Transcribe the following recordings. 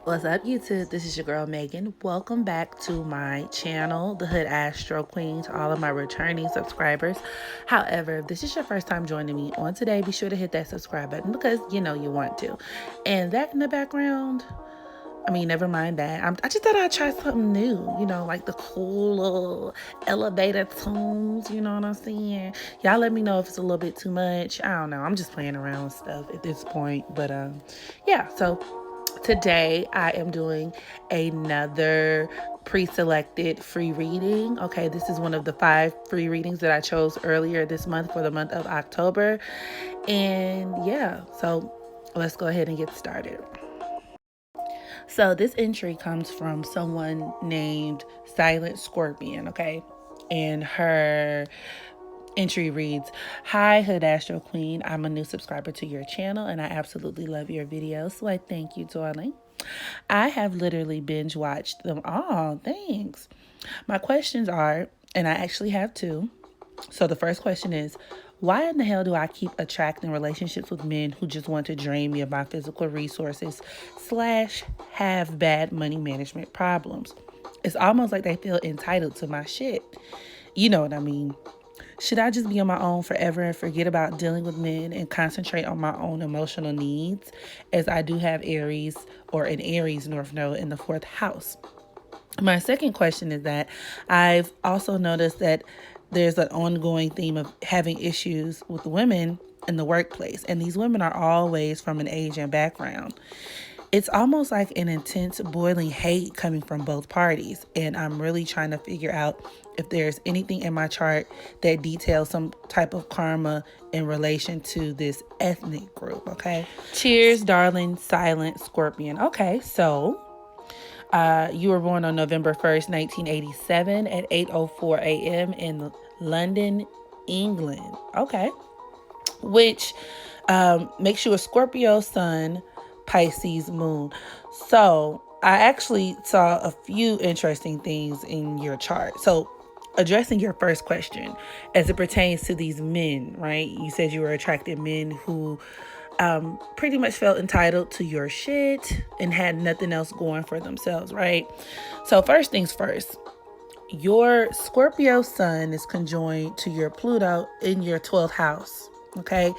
What's up, YouTube? This is your girl Megan. Welcome back to my channel, the Hood Astro Queen, to all of my returning subscribers. However, if this is your first time joining me on today, be sure to hit that subscribe button because you know you want to. And that in the background, never mind that. I just thought I'd try something new, like the cool little elevator tunes, you know what I'm saying? Y'all let me know if it's a little bit too much. I don't know. I'm just playing around with stuff at this point. But yeah, so today I am doing another pre-selected free reading. Okay, this is one of the 5 free readings that I chose earlier this month for the month of October. And yeah, so let's go ahead and get started. So this entry comes from someone named Silent Scorpion, okay? And her entry reads, "Hi, Hood Astro Queen. I'm a new subscriber to your channel and I absolutely love your videos. So I thank you, darling. I have literally binge watched them all. Thanks. My questions are, and I actually have 2. So the first question is, why in the hell do I keep attracting relationships with men who just want to drain me of my physical resources / have bad money management problems? It's almost like they feel entitled to my shit. You know what I mean. Should I just be on my own forever and forget about dealing with men and concentrate on my own emotional needs, as I do have Aries or an Aries North Node in the 4th house? My second question is that I've also noticed that there's an ongoing theme of having issues with women in the workplace, and these women are always from an Asian background. It's almost like an intense boiling hate coming from both parties, and I'm really trying to figure out if there's anything in my chart that details some type of karma in relation to this ethnic group, okay? Cheers, darling, Silent Scorpion. Okay, so you were born on November 1st, 1987 at 8:04 a.m. in London, England. Okay. Which makes you a Scorpio sun, Pisces moon. So I actually saw a few interesting things in your chart. So addressing your first question as it pertains to these men, right? You said you were attracting men who pretty much felt entitled to your shit and had nothing else going for themselves, right? So first things first, your Scorpio sun is conjoined to your Pluto in your 12th house. Okay.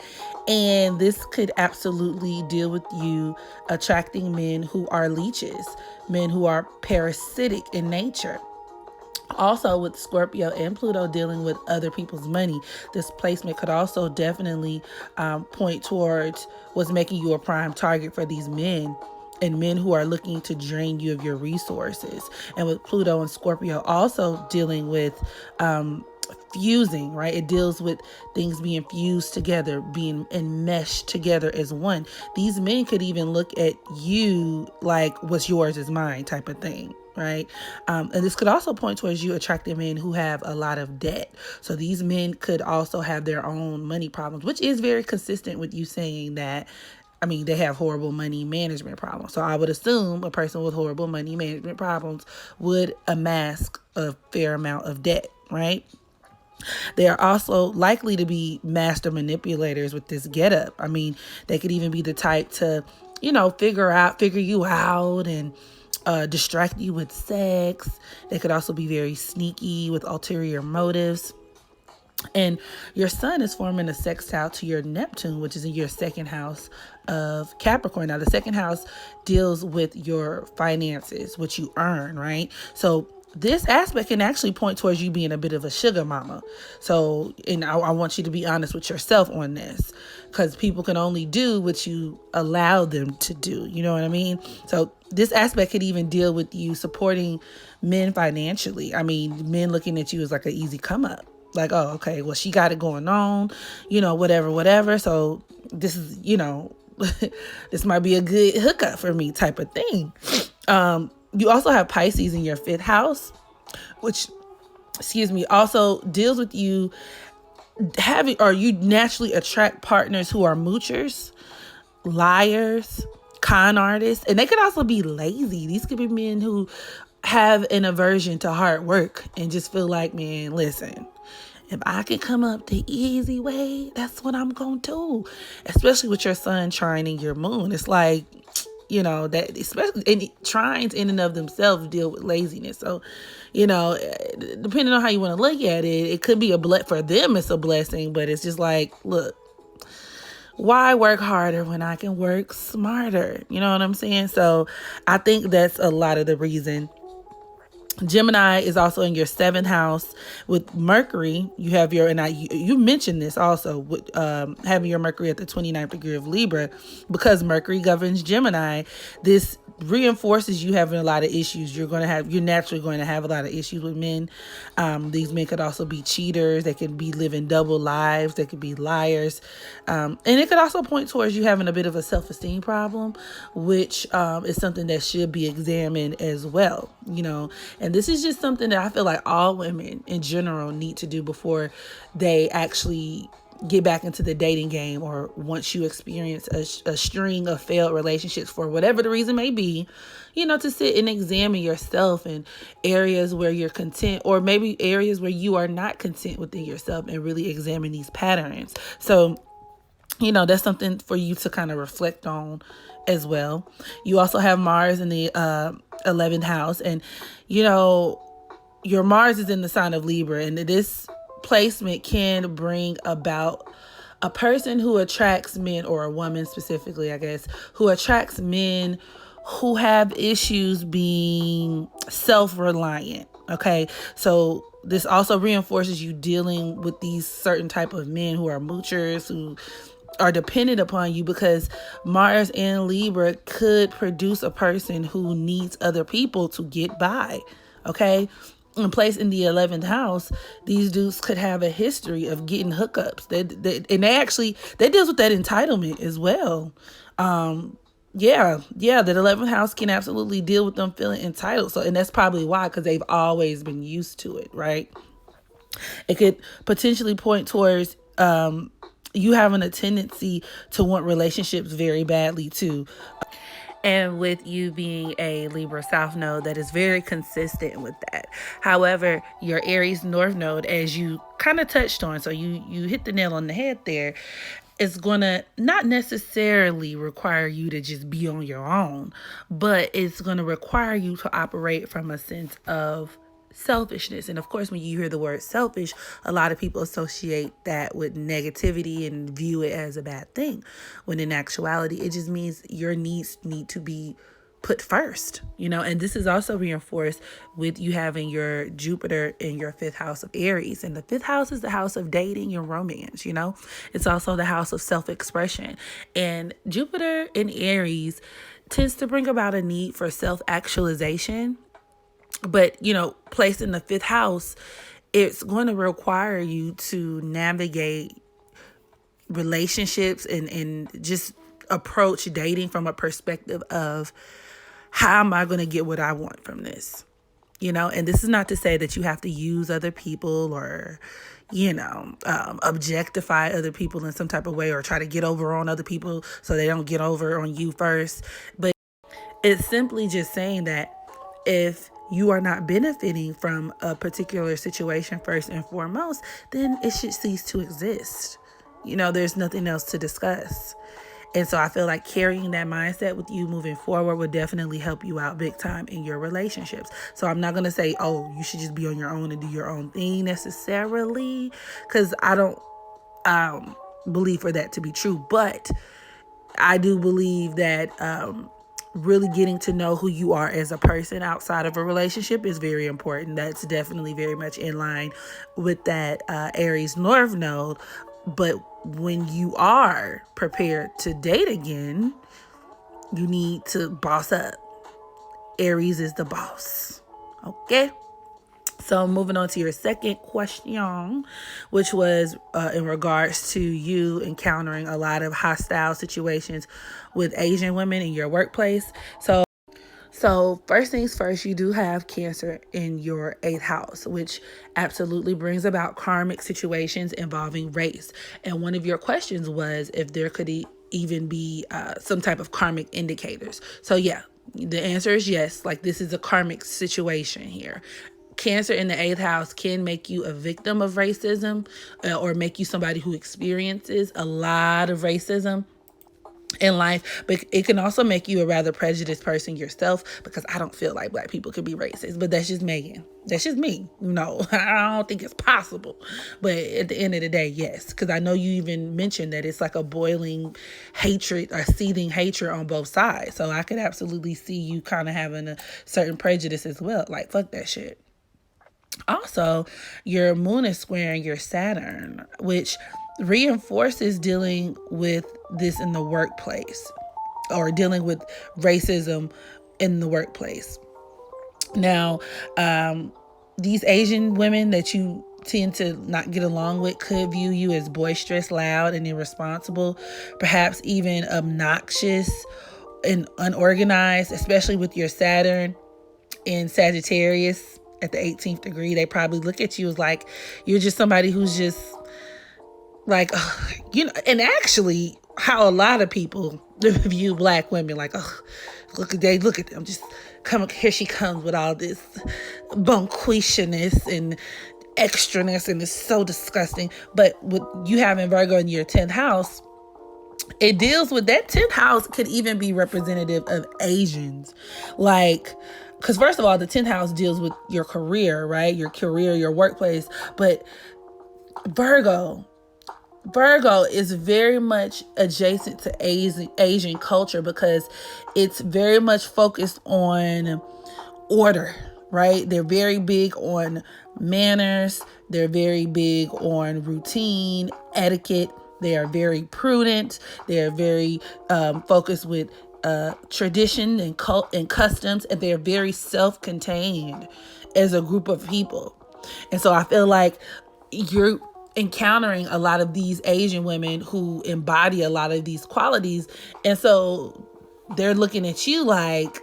And this could absolutely deal with you attracting men who are leeches, men who are parasitic in nature. Also, with Scorpio and Pluto dealing with other people's money, this placement could also definitely point towards what's making you a prime target for these men, and men who are looking to drain you of your resources. And with Pluto and Scorpio also dealing with fusing, right? It deals with things being fused together, being enmeshed together as one. These men could even look at you like what's yours is mine type of thing, right? And this could also point towards you attracting men who have a lot of debt. So these men could also have their own money problems, which is very consistent with you saying that they have horrible money management problems. So I would assume a person with horrible money management problems would amass a fair amount of debt, right? They are also likely to be master manipulators with this getup. They could even be the type to, figure you out and distract you with sex. They could also be very sneaky with ulterior motives. And your sun is forming a sextile to your Neptune, which is in your 2nd house of Capricorn. Now, the 2nd house deals with your finances, what you earn, right? So this aspect can actually point towards you being a bit of a sugar mama. So, and I want you to be honest with yourself on this, because people can only do what you allow them to do. You know what I mean? So this aspect could even deal with you supporting men financially. Men looking at you as like an easy come up. Like, oh, okay, well, she got it going on, whatever. So this is, this might be a good hookup for me type of thing. You also have Pisces in your 5th house, which, also deals with you you naturally attract partners who are moochers, liars, con artists, and they could also be lazy. These could be men who have an aversion to hard work and just feel like, man, listen, if I can come up the easy way, that's what I'm going to do. Especially with your sun trining your moon. It's like, that especially, and trines in and of themselves deal with laziness. So, depending on how you want to look at it, it could be for them, it's a blessing, but it's just like, look, why work harder when I can work smarter? You know what I'm saying? So I think that's a lot of the reason. Gemini is also in your 7th house with Mercury. You have you mentioned this also with having your Mercury at the 29th degree of Libra, because Mercury governs Gemini. This reinforces you having a lot of issues. You're naturally going to have a lot of issues with men. These men could also be cheaters. They could be living double lives. They could be liars. And it could also point towards you having a bit of a self-esteem problem, which is something that should be examined as well, And this is just something that I feel like all women in general need to do before they actually get back into the dating game, or once you experience a string of failed relationships for whatever the reason may be, to sit and examine yourself in areas where you're content, or maybe areas where you are not content within yourself, and really examine these patterns. So, that's something for you to kind of reflect on as well. You also have Mars in the 11th house, and your Mars is in the sign of Libra, and this placement can bring about a person who attracts men, or a woman specifically, I guess, who attracts men who have issues being self-reliant. Okay, so this also reinforces you dealing with these certain type of men who are moochers, who are dependent upon you, because Mars in Libra could produce a person who needs other people to get by. Okay, in place in the 11th house, these dudes could have a history of getting hookups. They deals with that entitlement as well. That 11th house can absolutely deal with them feeling entitled. So, and that's probably why, because they've always been used to it, right? It could potentially point towards you having a tendency to want relationships very badly too. And with you being a Libra South node, that is very consistent with that. However, your Aries North node, as you kind of touched on, so you hit the nail on the head there, is going to not necessarily require you to just be on your own, but it's going to require you to operate from a sense of selfishness. And of course, when you hear the word selfish, a lot of people associate that with negativity and view it as a bad thing, when in actuality it just means your needs need to be put first, and this is also reinforced with you having your Jupiter in your 5th house of Aries. And the 5th house is the house of dating and romance. It's also the house of self-expression, and Jupiter in Aries tends to bring about a need for self-actualization. But, placed in the 5th house, it's going to require you to navigate relationships and just approach dating from a perspective of, how am I going to get what I want from this? And this is not to say that you have to use other people, or, objectify other people in some type of way, or try to get over on other people so they don't get over on you first. But it's simply just saying that if you are not benefiting from a particular situation first and foremost, then it should cease to exist. There's nothing else to discuss. And so I feel like carrying that mindset with you moving forward would definitely help you out big time in your relationships. So I'm not going to say, oh, you should just be on your own and do your own thing necessarily, because I don't believe for that to be true. But I do believe that really getting to know who you are as a person outside of a relationship is very important. That's definitely very much in line with that Aries North node. But when you are prepared to date again, you need to boss up. Aries is the boss. Okay? So moving on to your second question, which was in regards to you encountering a lot of hostile situations with Asian women in your workplace. So first things first, you do have Cancer in your 8th house, which absolutely brings about karmic situations involving race. And one of your questions was if there could even be some type of karmic indicators. So yeah, the answer is yes. Like, this is a karmic situation here. Cancer in the 8th house can make you a victim of racism, or make you somebody who experiences a lot of racism. in life, but it can also make you a rather prejudiced person yourself, because I don't feel like Black people could be racist, but that's just Megan. That's just me. No, I don't think it's possible. But at the end of the day, yes, because I know you even mentioned that it's like a boiling hatred or seething hatred on both sides. So I could absolutely see you kind of having a certain prejudice as well. Like, fuck that shit. Also, your moon is squaring your Saturn, which reinforces dealing with this in the workplace, or dealing with racism in the workplace. Now, these Asian women that you tend to not get along with could view you as boisterous, loud, and irresponsible, perhaps even obnoxious and unorganized, especially with your Saturn in Sagittarius at the 18th degree. They probably look at you as like you're just somebody who's just like, and actually how a lot of people view Black women, like, look at them, just come, here she comes with all this bonquishness and extraness, and it's so disgusting. But with you having Virgo in your 10th house, it deals with that 10th house could even be representative of Asians. Like, because first of all, the 10th house deals with your career, right? Your career, your workplace. But Virgo is very much adjacent to Asian culture, because it's very much focused on order, right? They're very big on manners. They're very big on routine, etiquette. They are very prudent. They are very focused with tradition and customs, and they're very self-contained as a group of people. And so I feel like you're encountering a lot of these Asian women who embody a lot of these qualities, and so they're looking at you like,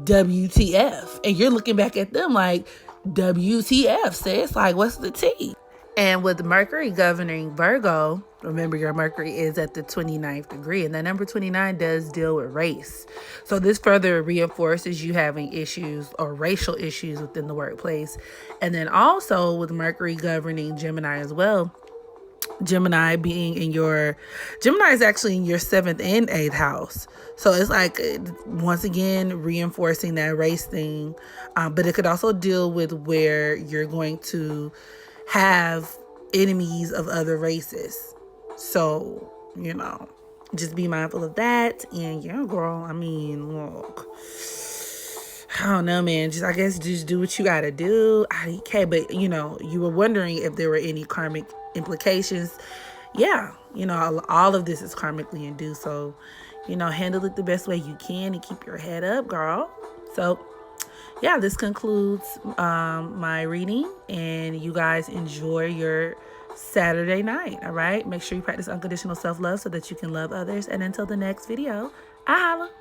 WTF, and you're looking back at them like, WTF, sis, like, what's the tea? And with Mercury governing Virgo, remember your Mercury is at the 29th degree, and that number 29 does deal with race. So this further reinforces you having issues or racial issues within the workplace. And then also with Mercury governing Gemini as well, Gemini is actually in your 7th and 8th house. So it's like, once again, reinforcing that race thing. But it could also deal with where you're going to have enemies of other races. So, just be mindful of that. And yeah, girl, I mean, look, I don't know, man. I guess just do what you gotta do. Okay, but you were wondering if there were any karmic implications. Yeah, all of this is karmically induced. So, handle it the best way you can and keep your head up, girl. So, yeah, this concludes my reading, and you guys enjoy your Saturday night. All right, make sure you practice unconditional self-love so that you can love others. And until the next video, I holla.